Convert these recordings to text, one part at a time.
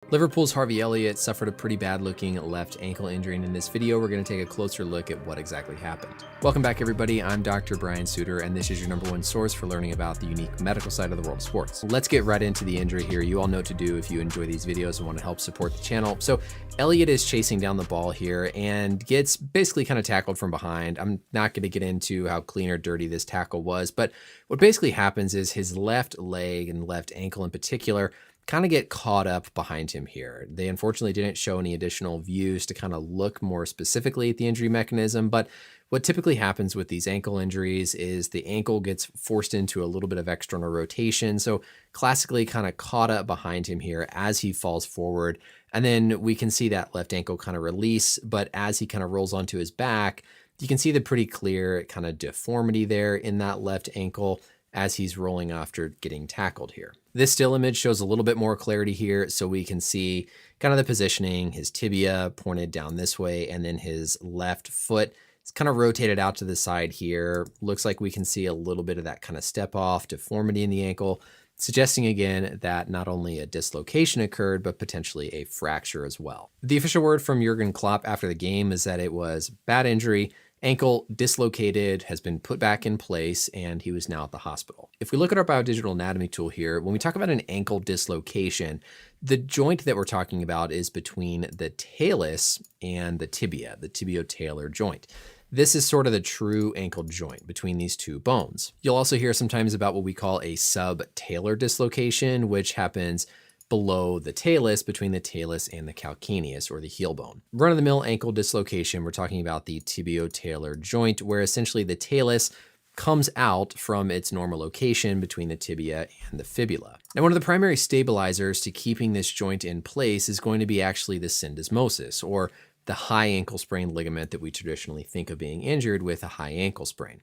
Liverpool's Harvey Elliott suffered a pretty bad looking left ankle injury, and in this video we're going to take a closer look at what exactly happened. Welcome back everybody, I'm Dr. Brian Suter and this is your #1 source for learning about the unique medical side of the world of sports. Let's get right into the injury here. You all know what to do if you enjoy these videos and want to help support the channel. So Elliott is chasing down the ball here and gets basically kind of tackled from behind. I'm not going to get into how clean or dirty this tackle was, but what basically happens is his left leg and left ankle in particular kind of get caught up behind him here. They unfortunately didn't show any additional views to kind of look more specifically at the injury mechanism, but what typically happens with these ankle injuries is the ankle gets forced into a little bit of external rotation. So classically kind of caught up behind him here as he falls forward. And then we can see that left ankle kind of release, but as he kind of rolls onto his back, you can see the pretty clear kind of deformity there in that left ankle as he's rolling after getting tackled here. This still image shows a little bit more clarity here, so we can see kind of the positioning, his tibia pointed down this way, and then his left foot is kind of rotated out to the side here. Looks like we can see a little bit of that kind of step off deformity in the ankle, suggesting again that not only a dislocation occurred, but potentially a fracture as well. The official word from Jurgen Klopp after the game is that it was bad injury, ankle dislocated, has been put back in place, and he was now at the hospital. If we look at our biodigital anatomy tool here, when we talk about an ankle dislocation, the joint that we're talking about is between the talus and the tibia, the tibio-talar joint. This is sort of the true ankle joint between these two bones. You'll also hear sometimes about what we call a subtalar dislocation, which happens below the talus, between the talus and the calcaneus, or the heel bone. Run-of-the-mill ankle dislocation, we're talking about the tibio-talar joint, where essentially the talus comes out from its normal location between the tibia and the fibula. Now, one of the primary stabilizers to keeping this joint in place is going to be actually the syndesmosis, or the high ankle sprain ligament that we traditionally think of being injured with a high ankle sprain.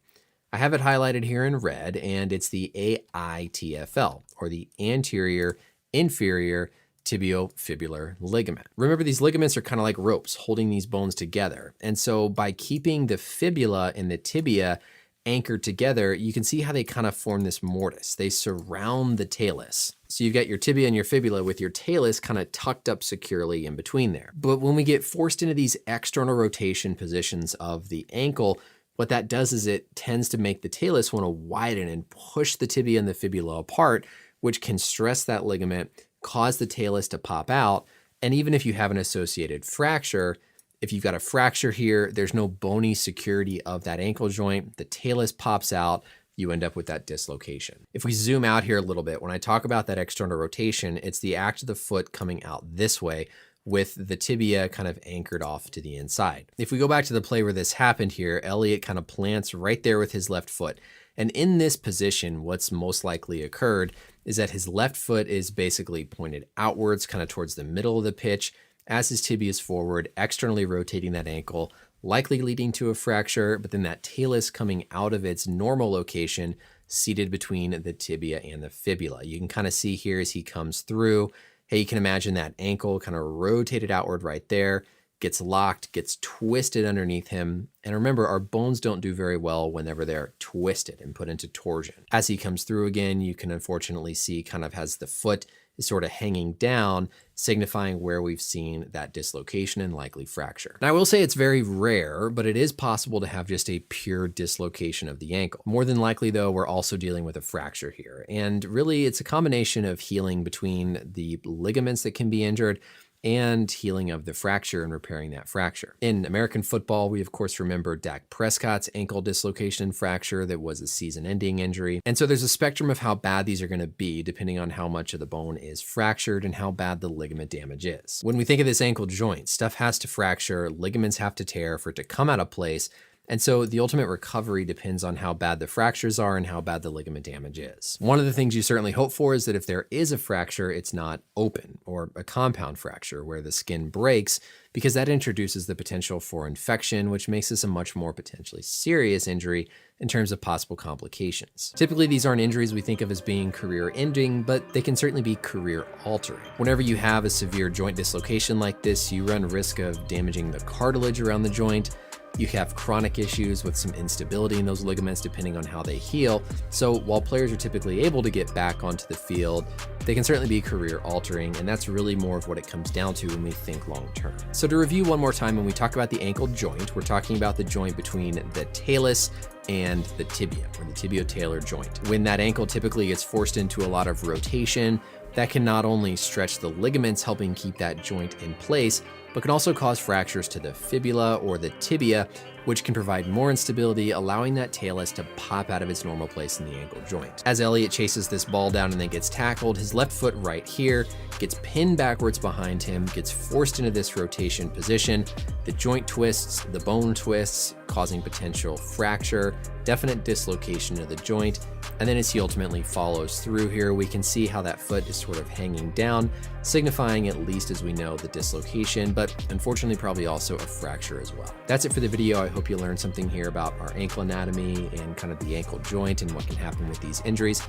I have it highlighted here in red, and it's the AITFL, or the anterior inferior tibiofibular ligament. Remember, these ligaments are kind of like ropes holding these bones together. And so by keeping the fibula and the tibia anchored together, you can see how they kind of form this mortise. They surround the talus. So you've got your tibia and your fibula with your talus kind of tucked up securely in between there. But when we get forced into these external rotation positions of the ankle, what that does is it tends to make the talus want to widen and push the tibia and the fibula apart, which can stress that ligament, cause the talus to pop out. And even if you have an associated fracture, if you've got a fracture here, there's no bony security of that ankle joint, the talus pops out, you end up with that dislocation. If we zoom out here a little bit, when I talk about that external rotation, it's the act of the foot coming out this way with the tibia kind of anchored off to the inside. If we go back to the play where this happened here, Elliott kind of plants right there with his left foot. And in this position, what's most likely occurred is that his left foot is basically pointed outwards, kind of towards the middle of the pitch, as his tibia is forward, externally rotating that ankle, likely leading to a fracture, but then that talus coming out of its normal location, seated between the tibia and the fibula. You can kind of see here as he comes through, hey, you can imagine that ankle kind of rotated outward right there, gets locked, gets twisted underneath him. And remember, our bones don't do very well whenever they're twisted and put into torsion. As he comes through again, you can unfortunately see kind of as the foot is sort of hanging down, signifying where we've seen that dislocation and likely fracture. Now, I will say it's very rare, but it is possible to have just a pure dislocation of the ankle. More than likely, though, we're also dealing with a fracture here. And really, it's a combination of healing between the ligaments that can be injured and healing of the fracture and repairing that fracture. In American football, we of course remember Dak Prescott's ankle dislocation and fracture that was a season-ending injury. And so there's a spectrum of how bad these are going to be depending on how much of the bone is fractured and how bad the ligament damage is. When we think of this ankle joint, stuff has to fracture, ligaments have to tear for it to come out of place. And so the ultimate recovery depends on how bad the fractures are and how bad the ligament damage is. One of the things you certainly hope for is that if there is a fracture, it's not open or a compound fracture where the skin breaks, because that introduces the potential for infection, which makes this a much more potentially serious injury in terms of possible complications. Typically, these aren't injuries we think of as being career-ending, but they can certainly be career-altering. Whenever you have a severe joint dislocation like this, you run risk of damaging the cartilage around the joint, You have chronic issues with some instability in those ligaments depending on how they heal. So while players are typically able to get back onto the field, they can certainly be career altering, and that's really more of what it comes down to when we think long term. So to review one more time, when we talk about the ankle joint, we're talking about the joint between the talus and the tibia, or the tibio-talar joint. When that ankle typically gets forced into a lot of rotation, that can not only stretch the ligaments, helping keep that joint in place, but can also cause fractures to the fibula or the tibia, which can provide more instability, allowing that talus to pop out of its normal place in the ankle joint. As Elliott chases this ball down and then gets tackled, his left foot right here gets pinned backwards behind him, gets forced into this rotation position. The joint twists, the bone twists, causing potential fracture, definite dislocation of the joint. And then as he ultimately follows through here, we can see how that foot is sort of hanging down, signifying, at least as we know, the dislocation, but unfortunately probably also a fracture as well. That's it for the video. I hope you learned something here about our ankle anatomy and kind of the ankle joint and what can happen with these injuries.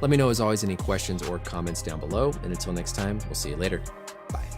Let me know, as always, any questions or comments down below. And until next time, we'll see you later. Bye.